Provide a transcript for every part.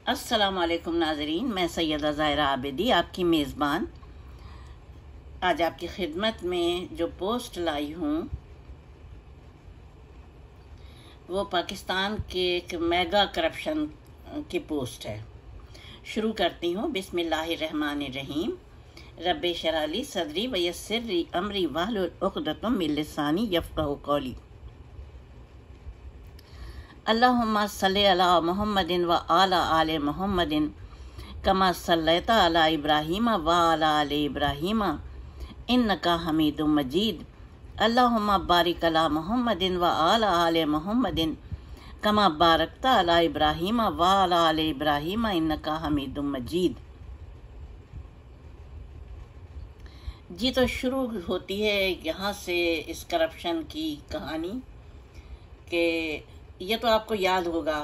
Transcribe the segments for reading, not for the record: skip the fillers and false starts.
अस्सलामु अलैकुम नाज़रीन, मैं सैयदा ज़ाहिरा आबिदी आपकी मेज़बान आज आपकी खिदमत में जो पोस्ट लाई हूँ वो पाकिस्तान के एक मेगा करप्शन की पोस्ट है। शुरू करती हूँ। बिस्मिल्लाहिर्रहमानिर्रहीम। रब्बे शरह ली सदरी व यस्सिर ली अमरी वहलुल उक़दतम मिन लिसानी यफ़क़हू क़ौली। अल्लाहुम्मा सल्लि अला मुहम्मदिन व आला आले मुहम्मदिन कमा सल्लैता अला इब्राहीम व आला आले इब्राहीम इन्नका हमीदुम मजीद। अल्लाहुम्मा बारिक अला मुहम्मदिन व आला आले मुहम्मदिन कमा बारकता अला इब्राहीम व आला आले इब्राहीम इन्नका हमीदुम मजीद। जी, तो शुरू होती है यहाँ से इस करप्शन की कहानी कि ये तो आपको याद होगा,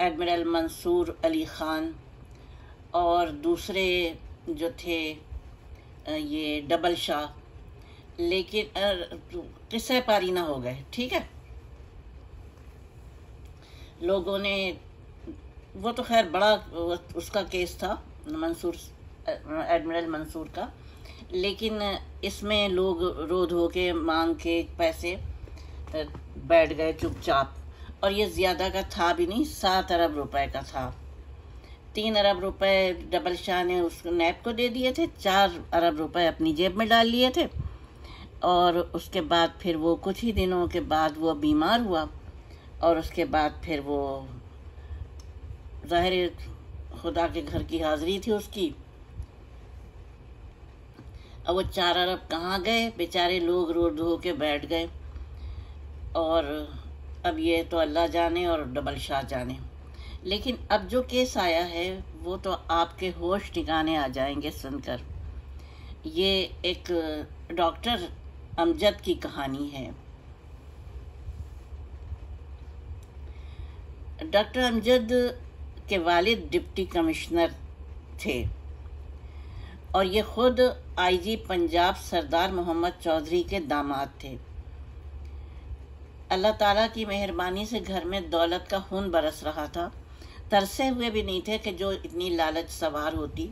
एडमिरल मंसूर अली ख़ान और दूसरे जो थे ये डबल शाह, लेकिन किस्से पारी ना हो गए। ठीक है, लोगों ने, वो तो खैर बड़ा उसका केस था एडमिरल मंसूर का, लेकिन इसमें लोग रो धो के मांग के पैसे बैठ गए चुपचाप। और ये ज़्यादा का था भी नहीं, 7 अरब रुपए का था। 3 अरब रुपए डबल शाह ने उस नैब को दे दिए थे, 4 अरब रुपए अपनी जेब में डाल लिए थे। और उसके बाद फिर वो कुछ ही दिनों के बाद वो बीमार हुआ और उसके बाद फिर वो ज़ाहिर खुदा के घर की हाज़िरी थी उसकी। अब वो 4 अरब कहाँ गए, बेचारे लोग रो धो के बैठ गए। और अब ये तो अल्लाह जाने और डबल शाह जाने। लेकिन अब जो केस आया है वो तो आपके होश ठिकाने आ जाएंगे सुनकर। ये एक डॉक्टर अमजद की कहानी है। डॉक्टर अमजद के वालिद डिप्टी कमिश्नर थे और ये खुद आईजी पंजाब सरदार मोहम्मद चौधरी के दामाद थे। अल्लाह ताला की मेहरबानी से घर में दौलत का खून बरस रहा था। तरसे हुए भी नहीं थे कि जो इतनी लालच सवार होती।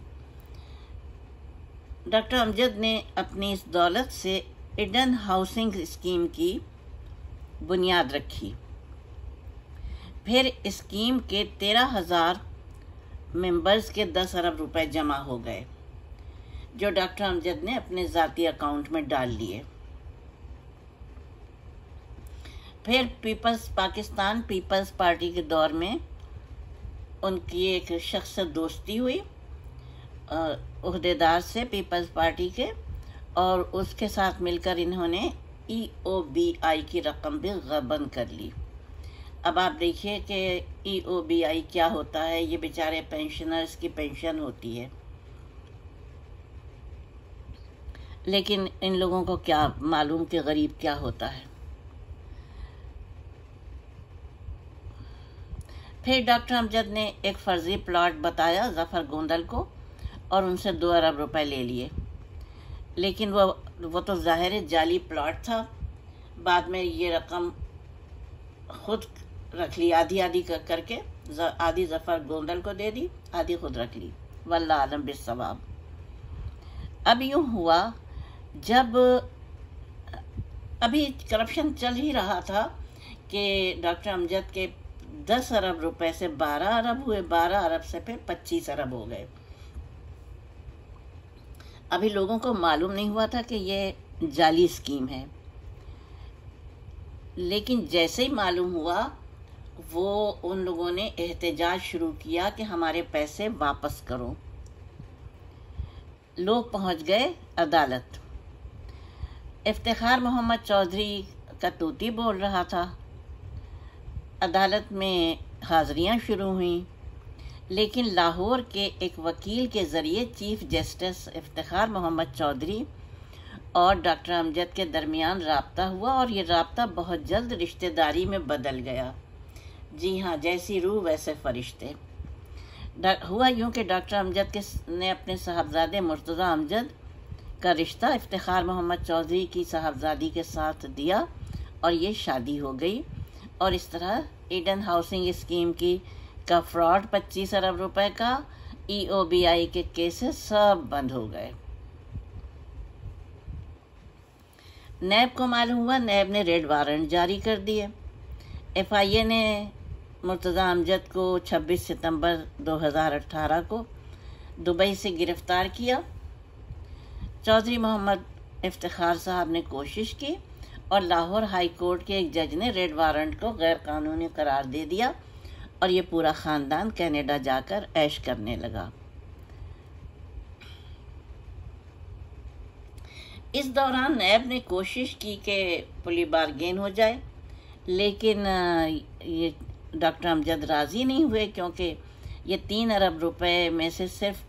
डॉक्टर अमजद ने अपनी इस दौलत से ईडन हाउसिंग स्कीम की बुनियाद रखी। फिर स्कीम के 13,000 मेंबर्स के 10 अरब रुपए जमा हो गए, जो डॉक्टर अमजद ने अपने ज़ाती अकाउंट में डाल लिए। फिर पाकिस्तान पीपल्स पार्टी के दौर में उनकी एक शख्स से दोस्ती हुई ओहदेदार से पीपल्स पार्टी के, और उसके साथ मिलकर इन्होंने EOBI की रकम भी गबन कर ली। अब आप देखिए कि EOBI क्या होता है। ये बेचारे पेंशनर्स की पेंशन होती है, लेकिन इन लोगों को क्या मालूम कि गरीब क्या होता है। फिर डॉक्टर अमजद ने एक फर्जी प्लॉट बताया जफ़र गोंदल को और उनसे 2 अरब रुपए ले लिए। लेकिन वो तो ज़ाहिर जाली प्लॉट था। बाद में ये रकम खुद रख ली, आधी आधी करके, आधी जफ़र गोंदल को दे दी, आधी खुद रख ली। वल्लाह आलम बिस्सवाब। अब यूँ हुआ, जब अभी करप्शन चल ही रहा था कि डॉक्टर अमजद के 10 अरब रुपए से 12 अरब हुए, 12 अरब से फिर 25 अरब हो गए। अभी लोगों को मालूम नहीं हुआ था कि ये जाली स्कीम है, लेकिन जैसे ही मालूम हुआ वो उन लोगों ने एहतजाज शुरू किया कि हमारे पैसे वापस करो। लोग पहुंच गए अदालत। इफ्तिखार मोहम्मद चौधरी का तूती बोल रहा था। अदालत में हाज़िरियाँ शुरू हुईं, लेकिन लाहौर के एक वकील के ज़रिए चीफ जस्टिस इफ्तिखार मोहम्मद चौधरी और डॉक्टर अमजद के दरमियान राब्ता हुआ और ये राब्ता बहुत जल्द रिश्तेदारी में बदल गया। जी हाँ, जैसी रूह वैसे फ़रिश्ते। हुआ यूँ कि डॉक्टर अमजद ने अपने साहबजादे मुर्तज़ा अमजद का रिश्ता इफ्तिखार मोहम्मद चौधरी की साहबजादी के साथ दिया और ये शादी हो गई। और इस तरह ईडन हाउसिंग स्कीम की का फ्रॉड 25 अरब रुपए का, EOBI के केसेस सब बंद हो गए। नैब को मालूम हुआ, नैब ने रेड वारंट जारी कर दिए। FIA ने मुर्तज़ा अमजद को 26 सितंबर 2018 को दुबई से गिरफ्तार किया। चौधरी मोहम्मद इफ्तिखार साहब ने कोशिश की और लाहौर हाई कोर्ट के एक जज ने रेड वारंट को गैर कानूनी करार दे दिया और ये पूरा ख़ानदान कनाडा जाकर ऐश करने लगा। इस दौरान नैब ने कोशिश की कि पुली बारगेन हो जाए, लेकिन ये डॉक्टर अमजद राज़ी नहीं हुए, क्योंकि ये 3 अरब रुपए में से सिर्फ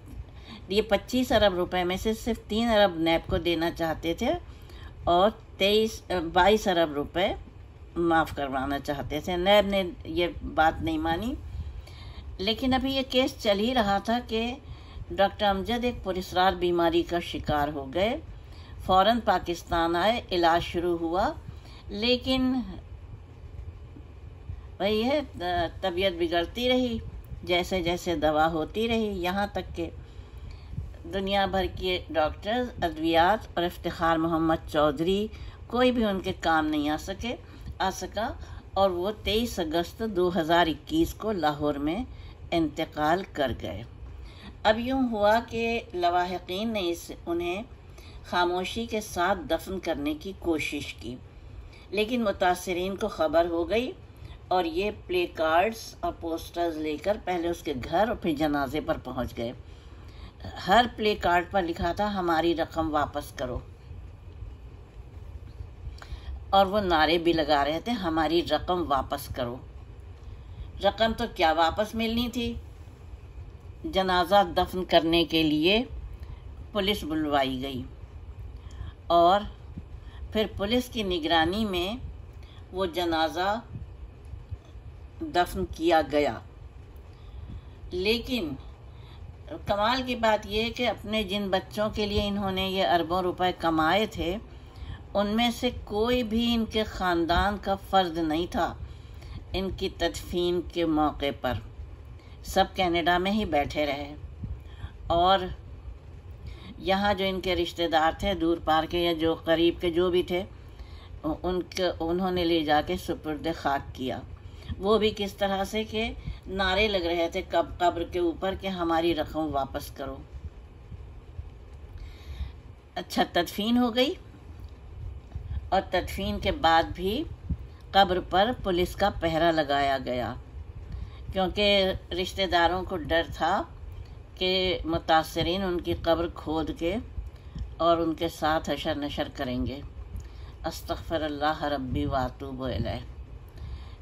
ये 25 अरब रुपए में से सिर्फ 3 अरब नैब को देना चाहते थे और 22 अरब रुपए माफ़ करवाना चाहते थे। नैब ने ये बात नहीं मानी, लेकिन अभी ये केस चल ही रहा था कि डॉक्टर अमजद एक पुरस्रार बीमारी का शिकार हो गए। फ़ौरन पाकिस्तान आए, इलाज शुरू हुआ, लेकिन वही है, तबीयत बिगड़ती रही, जैसे जैसे दवा होती रही, यहाँ तक कि दुनिया भर के डॉक्टर्स, अद्वियात और इफ्तिखार मोहम्मद चौधरी कोई भी उनके काम नहीं आ सका और वो 23 अगस्त 2021 को लाहौर में इंतकाल कर गए। अब यूँ हुआ कि लवाहिकीन ने उन्हें खामोशी के साथ दफन करने की कोशिश की, लेकिन मुतासिरीन को खबर हो गई और ये प्ले कार्ड्स और पोस्टर्स लेकर पहले उसके घर और फिर जनाजे पर पहुंच गए। हर प्ले कार्ड पर लिखा था, हमारी रकम वापस करो, और वो नारे भी लगा रहे थे, हमारी रकम वापस करो। रकम तो क्या वापस मिलनी थी। जनाजा दफन करने के लिए पुलिस बुलवाई गई और फिर पुलिस की निगरानी में वो जनाजा दफन किया गया। लेकिन कमाल की बात यह कि अपने जिन बच्चों के लिए इन्होंने ये अरबों रुपए कमाए थे, उनमें से कोई भी इनके ख़ानदान का फ़र्द नहीं था इनकी तदफीन के मौके पर। सब कनाडा में ही बैठे रहे और यहाँ जो इनके रिश्तेदार थे, दूर पार के या जो करीब के जो भी थे, उन्होंने ले जाके सुपुर्द खाक किया। वो भी किस तरह से कि नारे लग रहे थे कब्र के ऊपर कि हमारी रकम वापस करो। अच्छा, तदफीन हो गई और तदफीन के बाद भी कब्र पर पुलिस का पहरा लगाया गया, क्योंकि रिश्तेदारों को डर था कि मुतासिरीन उनकी कब्र खोद के और उनके साथ हशर नशर करेंगे। अस्तग़फ़िरुल्लाह रब्बी व अतूबु इलैह।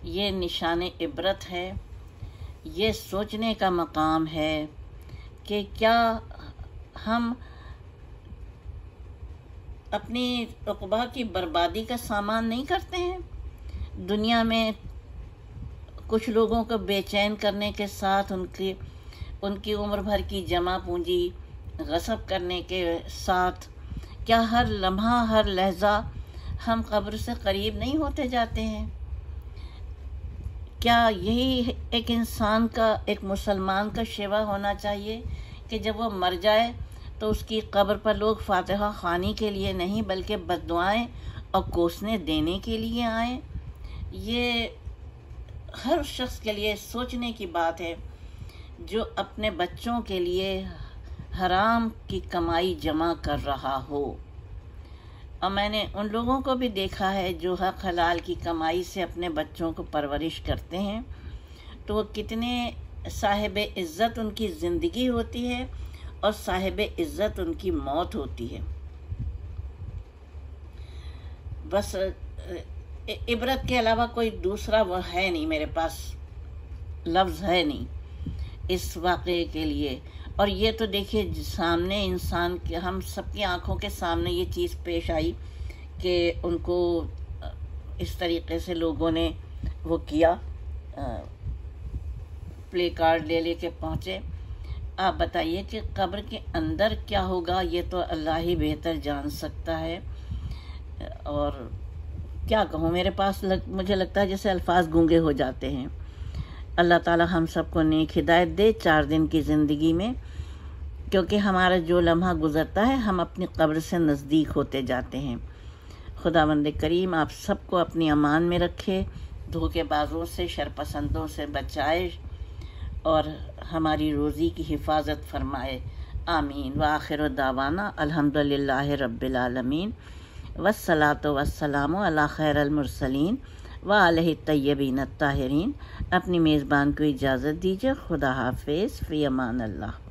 ये निशान इबरत है, ये सोचने का मकाम है कि क्या हम अपनी उक़बा की बर्बादी का सामान नहीं करते हैं। दुनिया में कुछ लोगों को बेचैन करने के साथ उनकी उम्र भर की जमा पूंजी गस्ब करने के साथ क्या हर लम्हा हर लहजा हम कब्र से करीब नहीं होते जाते हैं? क्या यही एक इंसान का, एक मुसलमान का शिवा होना चाहिए कि जब वो मर जाए तो उसकी कब्र पर लोग फातिहा ख़ानी के लिए नहीं बल्कि बद्दुआएं और कोसने देने के लिए आएँ? ये हर शख्स के लिए सोचने की बात है जो अपने बच्चों के लिए हराम की कमाई जमा कर रहा हो। और मैंने उन लोगों को भी देखा है जो हक हलाल की कमाई से अपने बच्चों को परवरिश करते हैं, तो वो कितने साहिब इज़्ज़त उनकी ज़िंदगी होती है और साहिब इज़्ज़त उनकी मौत होती है। बस इबरत के अलावा कोई दूसरा वो है नहीं, मेरे पास लफ्ज़ है नहीं इस वाक़े के लिए। और ये तो देखिए सामने इंसान के, हम सबकी आंखों के सामने ये चीज़ पेश आई कि उनको इस तरीके से लोगों ने वो किया, प्ले कार्ड ले लेके पहुँचे। आप बताइए कि कब्र के अंदर क्या होगा, ये तो अल्लाह ही बेहतर जान सकता है। और क्या कहूँ, मेरे पास मुझे लगता है जैसे अल्फाज गूंगे हो जाते हैं। अल्लाह ताला हम सबको नेक हिदायत दे 4 दिन की ज़िंदगी में, क्योंकि हमारा जो लम्हा गुज़रता है हम अपनी कब्र से नज़दीक होते जाते हैं। खुदावंद करीम आप सबको अपनी अमान में रखे, धोखेबाजों से, शरपसंदों से बचाए और हमारी रोज़ी की हिफाजत फरमाए। आमीन। व आखिर दावाना अल्हम्दुलिल्लाहि रब्बिल आलमीन वस्सलातु वस्सलामु अला खैरल मुरसलीन व अलैहि तय्यबीन अत्ताहिरीन। अपनी मेज़बान को इजाज़त दीजिए। खुदा हाफिज़। फ़ी अमान अल्लाह।